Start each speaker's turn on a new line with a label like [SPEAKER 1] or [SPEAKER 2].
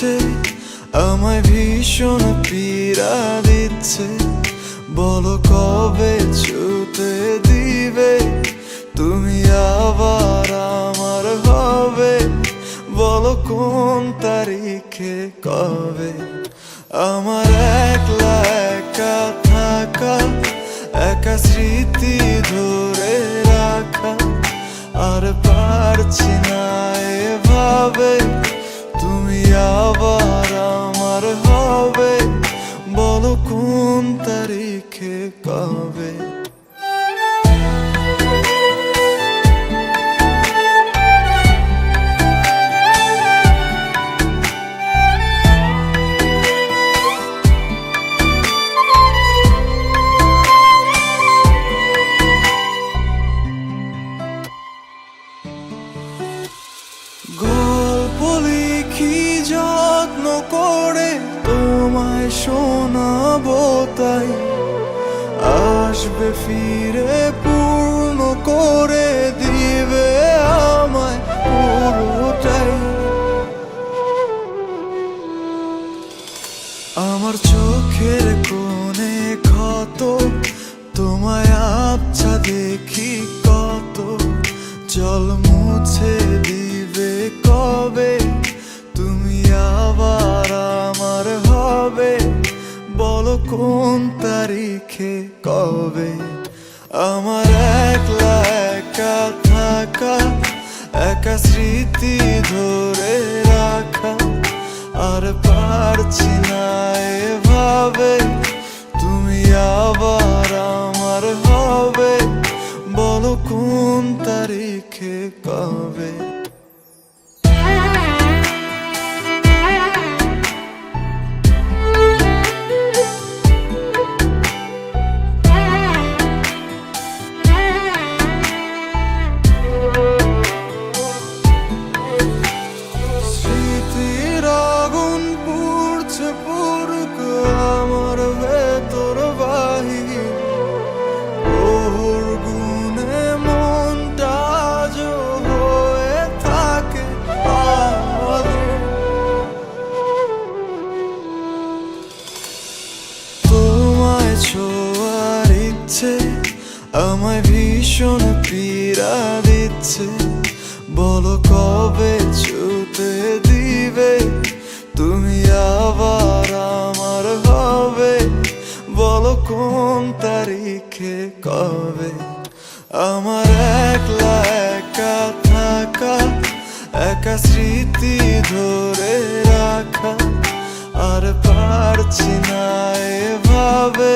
[SPEAKER 1] ইচ্ছে আমায় ভীষণ পীড়া দিচ্ছে। বলো কবে ছুতে দিবে তুমি আবার আমার হবে, বলো কোন তারিখে কবে। আমার একলা একা থাকা, একা স্মৃতি ধরে রাখা, আর পারছি না এভাবে তুমি আবার আমার হবে, বলো কোন তারিখে কবে। গল্প লিখি যত্ন করে তোমায় শোনাবো, তাই আসবে ফিরে পূর্ণ করে দিবে আমায় পুরোটাই। আমার চোখের কোণে ক্ষত, তোমায় আবছা দেখি কত, জল মুছে দিবে কবে তুমি আবার আমার হবে, বলো কোন তারিখে কবে। আমার একলা একা থাকা, একা স্মৃতি ধরে রাখা, আর পারছি না এভাবে তুমি আবার আমার হবে, বলো কোন তারিখে কবে। স্মৃতির আগুন পুড়ছে পুরুক আমার ভেতর বাহির, ওর গুণে মনটা আজ হয়ে থাকে আমাদের। তোমায় ছোঁয়ার ইচ্ছে আমায় ভীষণ পীড়া দিচ্ছে। বলো কবে ছুতে দিবে তুমি আবার আমার হবে, বলো কোন তারিখে কবে। আমার একলা একা থাকা, একা স্মৃতি ধরে রাখা, আর পারছি না এভাবে